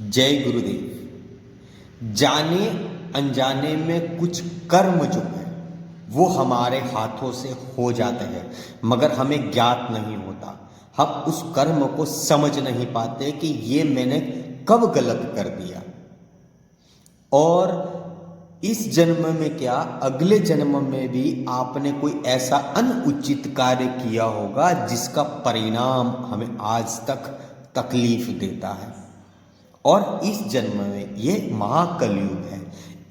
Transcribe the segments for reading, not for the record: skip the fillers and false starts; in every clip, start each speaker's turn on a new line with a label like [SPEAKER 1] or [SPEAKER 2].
[SPEAKER 1] जय गुरुदेव। जाने अनजाने में कुछ कर्म जो है वो हमारे हाथों से हो जाते हैं, मगर हमें ज्ञात नहीं होता। हम उस कर्म को समझ नहीं पाते कि ये मैंने कब गलत कर दिया, और इस जन्म में क्या अगले जन्म में भी आपने कोई ऐसा अनुचित कार्य किया होगा जिसका परिणाम हमें आज तक तकलीफ देता है। और इस जन्म में ये महाकलयुग है।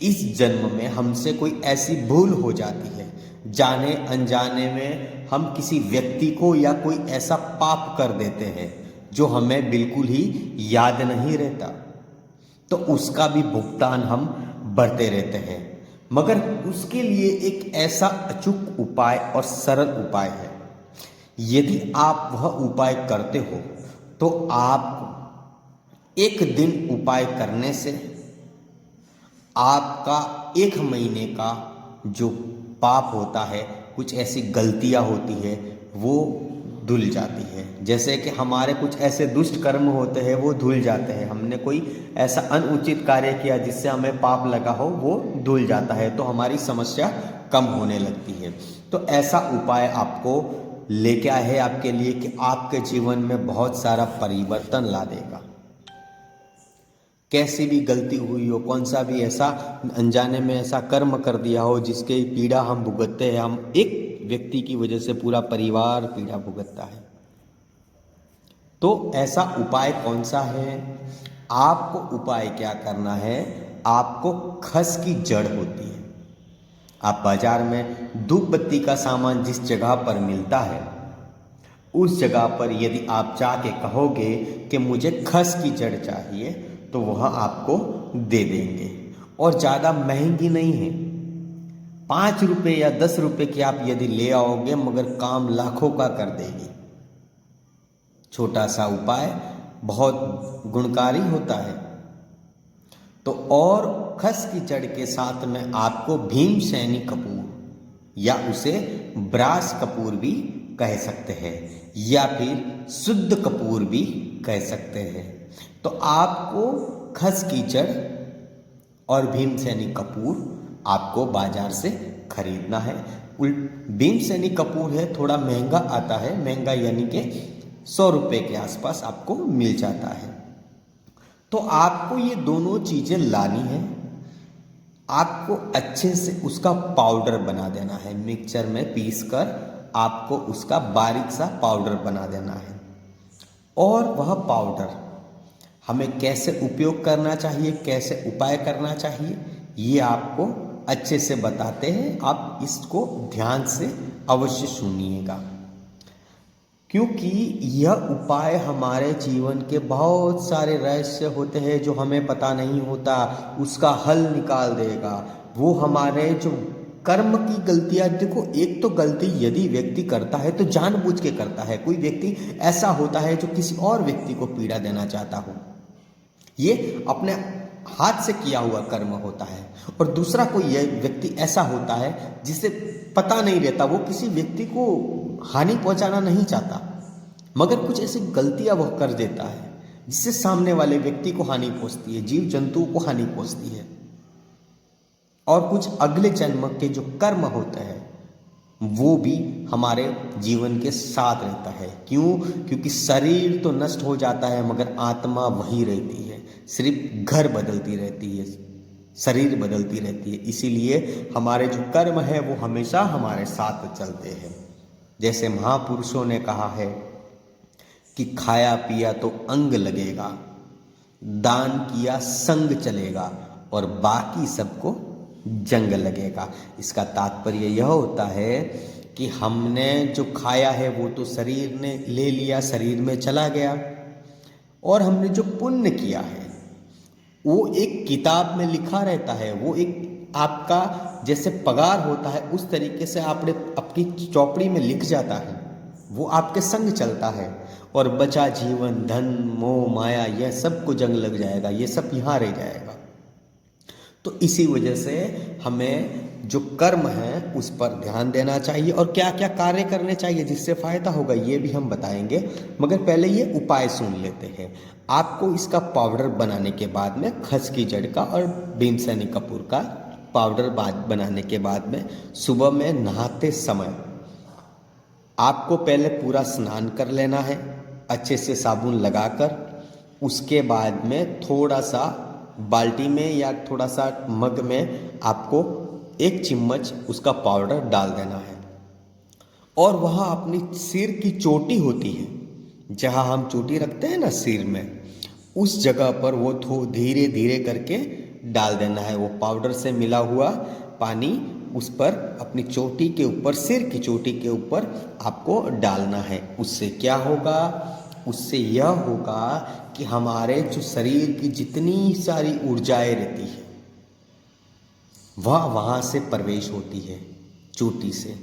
[SPEAKER 1] इस जन्म में हमसे कोई ऐसी भूल हो जाती है, जाने अनजाने में हम किसी व्यक्ति को या कोई ऐसा पाप कर देते हैं जो हमें बिल्कुल ही याद नहीं रहता, तो उसका भी भुगतान हम भरते रहते हैं। मगर उसके लिए एक ऐसा अचूक उपाय और सरल उपाय है। यदि आप वह उपाय करते हो तो आप एक दिन उपाय करने से आपका 1 महीने का जो पाप होता है, कुछ ऐसी गलतियां होती है, वो धुल जाती है। जैसे कि हमारे कुछ ऐसे दुष्ट कर्म होते हैं वो धुल जाते हैं। हमने कोई ऐसा अनुचित कार्य किया जिससे हमें पाप लगा हो, वो धुल जाता है, तो हमारी समस्या कम होने लगती है। तो ऐसा उपाय आपको लेके आए हैं आपके लिए कि आपके जीवन में बहुत सारा परिवर्तन ला देगा। कैसी भी गलती हुई हो, कौन सा भी ऐसा अनजाने में ऐसा कर्म कर दिया हो जिसके पीड़ा हम भुगतते हैं, हम एक व्यक्ति की वजह से पूरा परिवार पीड़ा भुगतता है। तो ऐसा उपाय कौन सा है? आपको उपाय क्या करना है? आपको खस की जड़ होती है। आप बाजार में धूप बत्ती का सामान जिस जगह पर मिलता है, उस जगह पर यदि आप जाके कहोगे कि मुझे खस की जड़ चाहिए, तो वह आपको दे देंगे। और ज़्यादा महंगी नहीं है, 5 रुपये या 10 रुपये की आप यदि ले आओगे, मगर काम लाखों का कर देगी। छोटा सा उपाय बहुत गुणकारी होता है। तो और खस की जड़ के साथ में आपको भीमसेनी कपूर या उसे ब्रास कपूर भी कह सकते हैं, या फिर शुद्ध कपूर भी कह सकते हैं। तो आपको खस की जड़ और भीमसेनी कपूर आपको बाजार से खरीदना है। भीमसेनी कपूर है थोड़ा महंगा आता है, महंगा यानी कि 100 रुपये के आसपास आपको मिल जाता है। तो आपको ये दोनों चीज़ें लानी है। आपको अच्छे से उसका पाउडर बना देना है, मिक्सचर में पीस कर आपको उसका बारीक सा पाउडर बना देना है। और वह पाउडर हमें कैसे उपयोग करना चाहिए, कैसे उपाय करना चाहिए, ये आपको अच्छे से बताते हैं। आप इसको ध्यान से अवश्य सुनिएगा, क्योंकि यह उपाय हमारे जीवन के बहुत सारे रहस्य होते हैं जो हमें पता नहीं होता, उसका हल निकाल देगा। वो हमारे जो कर्म की गलतियां, देखो एक तो गलती यदि व्यक्ति करता है तो जानबूझ के करता है। कोई व्यक्ति ऐसा होता है जो किसी और व्यक्ति को पीड़ा देना चाहता हो, ये अपने हाथ से किया हुआ कर्म होता है। और दूसरा कोई व्यक्ति ऐसा होता है जिसे पता नहीं रहता, वो किसी व्यक्ति को हानि पहुंचाना नहीं चाहता, मगर कुछ ऐसी गलतियां वह कर देता है जिससे सामने वाले व्यक्ति को हानि पहुंचती है, जीव जंतुओं को हानि पहुंचती है। और कुछ अगले जन्म के जो कर्म होते हैं वो भी हमारे जीवन के साथ रहता है। क्यों? क्योंकि शरीर तो नष्ट हो जाता है, मगर आत्मा वही रहती है। सिर्फ घर बदलती रहती है, शरीर बदलती रहती है। इसीलिए हमारे जो कर्म है वो हमेशा हमारे साथ चलते हैं। जैसे महापुरुषों ने कहा है कि खाया पिया तो अंग लगेगा, दान किया संग चलेगा, और बाकी सबको जंग लगेगा। इसका तात्पर्य यह होता है कि हमने जो खाया है वो तो शरीर ने ले लिया, शरीर में चला गया, और हमने जो पुण्य किया है वो एक किताब में लिखा रहता है। वो एक आपका जैसे पगार होता है उस तरीके से आपने आपकी चौपड़ी में लिख जाता है, वो आपके संग चलता है। और बचा जीवन, धन, मोह, माया, यह सब को जंग लग जाएगा, ये सब यहाँ रह जाएगा। तो इसी वजह से हमें जो कर्म है उस पर ध्यान देना चाहिए और क्या क्या कार्य करने चाहिए जिससे फायदा होगा ये भी हम बताएंगे। मगर पहले ये उपाय सुन लेते हैं। आपको इसका पाउडर बनाने के बाद में खस की जड़ का और भीमसेनी कपूर का पाउडर बनाने के बाद में सुबह में नहाते समय आपको पहले पूरा स्नान कर लेना है अच्छे से साबुन लगाकर। उसके बाद में थोड़ा सा बाल्टी में या थोड़ा सा मग में आपको 1 चम्मच उसका पाउडर डाल देना है और वहाँ अपनी सिर की चोटी होती है, जहाँ हम चोटी रखते हैं ना सिर में, उस जगह पर वो धीरे धीरे करके डाल देना है। वो पाउडर से मिला हुआ पानी उस पर अपनी चोटी के ऊपर, सिर की चोटी के ऊपर आपको डालना है। उससे क्या होगा? उससे यह होगा कि हमारे जो शरीर की जितनी सारी ऊर्जाएं रहती है वह वहाँ से प्रवेश होती है चोटी से,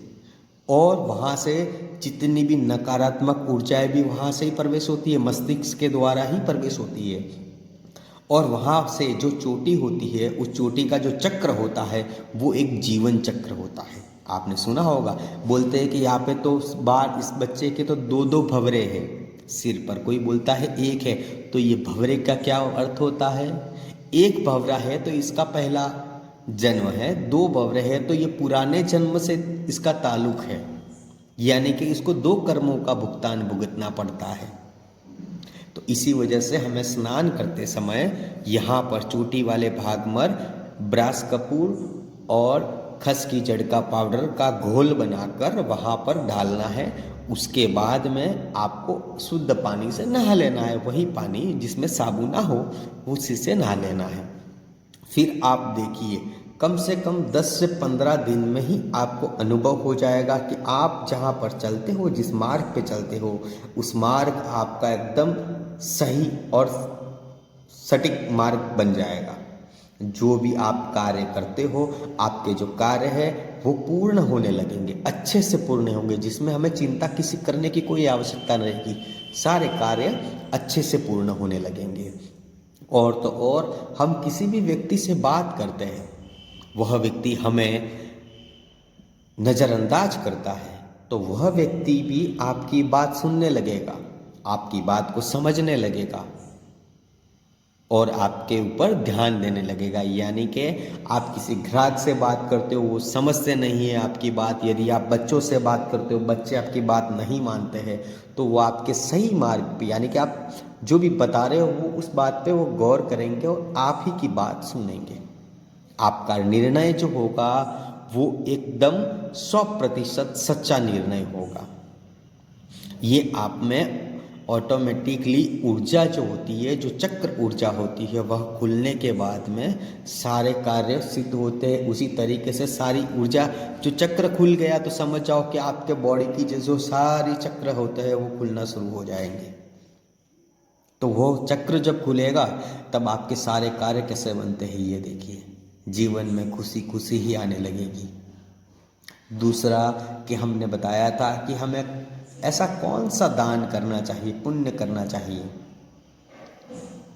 [SPEAKER 1] और वहाँ से जितनी भी नकारात्मक ऊर्जाएं भी वहाँ से ही प्रवेश होती है, मस्तिष्क के द्वारा ही प्रवेश होती है। और वहाँ से जो चोटी होती है, उस चोटी का जो चक्र होता है वो एक जीवन चक्र होता है। आपने सुना होगा, बोलते हैं कि यहाँ पे तो इस बच्चे के तो 2-2 भंवरे हैं सिर पर, कोई बोलता है 1 है। तो ये भंवरे का क्या अर्थ होता है? 1 भंवरा है तो इसका पहला जन्म है, 2 भंवरे है तो ये पुराने जन्म से इसका ताल्लुक है, यानी कि इसको 2 कर्मों का भुगतान भुगतना पड़ता है। तो इसी वजह से हमें स्नान करते समय यहाँ पर चोटी वाले भाग पर ब्रास कपूर और खस की जड़ का पाउडर का घोल बनाकर वहाँ पर डालना है। उसके बाद में आपको शुद्ध पानी से नहा लेना है, वही पानी जिसमें साबुन ना हो उसी से नहा लेना है। फिर आप देखिए कम से कम 10 से 15 दिन में ही आपको अनुभव हो जाएगा कि आप जहाँ पर चलते हो, जिस मार्ग पे चलते हो, उस मार्ग आपका एकदम सही और सटीक मार्ग बन जाएगा। जो भी आप कार्य करते हो, आपके जो कार्य है वो पूर्ण होने लगेंगे, अच्छे से पूर्ण होंगे, जिसमें हमें चिंता किसी करने की कोई आवश्यकता नहीं रहेगी। सारे कार्य अच्छे से पूर्ण होने लगेंगे। और तो और हम किसी भी व्यक्ति से बात करते हैं, वह व्यक्ति हमें नज़रअंदाज करता है तो वह व्यक्ति भी आपकी बात सुनने लगेगा, आपकी बात को समझने लगेगा और आपके ऊपर ध्यान देने लगेगा। यानी कि आप किसी ग्राहक से बात करते हो, वो समझते नहीं है आपकी बात। यदि आप बच्चों से बात करते हो, बच्चे आपकी बात नहीं मानते हैं, तो वो आपके सही मार्ग पे, यानी कि आप जो भी बता रहे हो वो उस बात पे वो गौर करेंगे और आप ही की बात सुनेंगे। आपका निर्णय जो होगा वो एकदम 100% सच्चा निर्णय होगा। ये आप में ऑटोमेटिकली ऊर्जा जो होती है, जो चक्र ऊर्जा होती है, वह खुलने के बाद में सारे कार्य सिद्ध होते हैं। उसी तरीके से सारी ऊर्जा, जो चक्र खुल गया तो समझ जाओ कि आपके बॉडी की जो सारी चक्र होते हैं वो खुलना शुरू हो जाएंगे। तो वो चक्र जब खुलेगा तब आपके सारे कार्य कैसे बनते हैं ये देखिए। जीवन में खुशी खुशी ही आने लगेगी। दूसरा कि हमने बताया था कि हमें ऐसा कौन सा दान करना चाहिए, पुण्य करना चाहिए,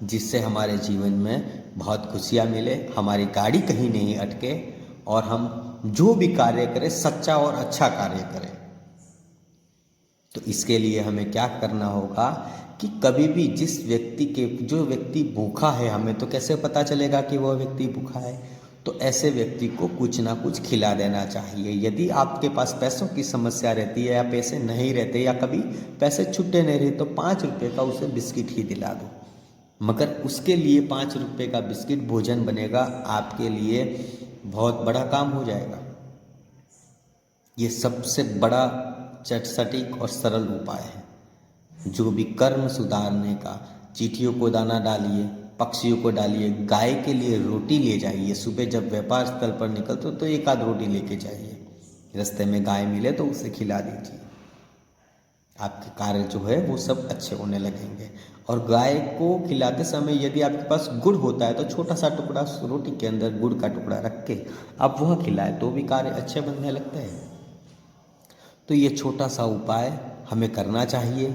[SPEAKER 1] जिससे हमारे जीवन में बहुत खुशियाँ मिले, हमारी गाड़ी कहीं नहीं अटके और हम जो भी कार्य करें सच्चा और अच्छा कार्य करें। तो इसके लिए हमें क्या करना होगा कि कभी भी जो व्यक्ति भूखा है, हमें तो कैसे पता चलेगा कि वह व्यक्ति भूखा है? तो ऐसे व्यक्ति को कुछ ना कुछ खिला देना चाहिए। यदि आपके पास पैसों की समस्या रहती है या पैसे नहीं रहते या कभी पैसे छुट्टे नहीं रहे तो 5 रुपये का उसे बिस्किट ही दिला दो, मगर उसके लिए 5 रुपये का बिस्किट भोजन बनेगा, आपके लिए बहुत बड़ा काम हो जाएगा। ये सबसे बड़ा सटीक और सरल उपाय है। जो भी कर्म सुधारने का, चींटियों को दाना डालिए, पक्षियों को डालिए, गाय के लिए रोटी ले जाइए। सुबह जब व्यापार स्थल पर निकलते हो तो 1 आध रोटी लेके जाइए, रास्ते में गाय मिले तो उसे खिला दीजिए। आपके कार्य जो है वो सब अच्छे होने लगेंगे। और गाय को खिलाते समय यदि आपके पास गुड़ होता है तो छोटा सा टुकड़ा रोटी के अंदर गुड़ का टुकड़ा रख के आप वह खिलाएं तो भी कार्य अच्छे बनने लगते हैं। तो ये छोटा सा उपाय हमें करना चाहिए।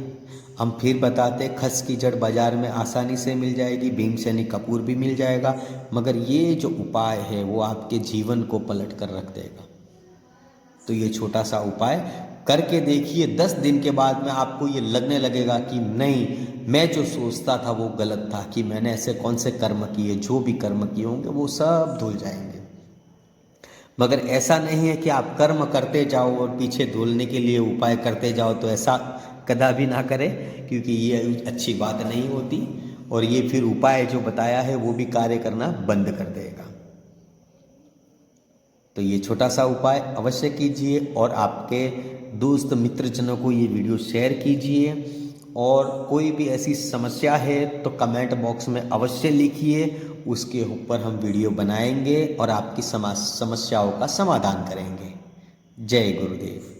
[SPEAKER 1] हम फिर बताते, खस की जड़ बाज़ार में आसानी से मिल जाएगी, भीमसेनी कपूर भी मिल जाएगा, मगर ये जो उपाय है वो आपके जीवन को पलट कर रख देगा। तो ये छोटा सा उपाय करके देखिए, 10 दिन के बाद में आपको ये लगने लगेगा कि नहीं, मैं जो सोचता था वो गलत था, कि मैंने ऐसे कौन से कर्म किए, जो भी कर्म किए होंगे वो सब धुल जाएंगे। मगर ऐसा नहीं है कि आप कर्म करते जाओ और पीछे धुलने के लिए उपाय करते जाओ, तो ऐसा कदापि ना करें, क्योंकि ये अच्छी बात नहीं होती, और ये फिर उपाय जो बताया है वो भी कार्य करना बंद कर देगा। तो ये छोटा सा उपाय अवश्य कीजिए और आपके दोस्त मित्रजनों को ये वीडियो शेयर कीजिए। और कोई भी ऐसी समस्या है तो कमेंट बॉक्स में अवश्य लिखिए, उसके ऊपर हम वीडियो बनाएंगे और आपकी समस्याओं का समाधान करेंगे। जय गुरुदेव।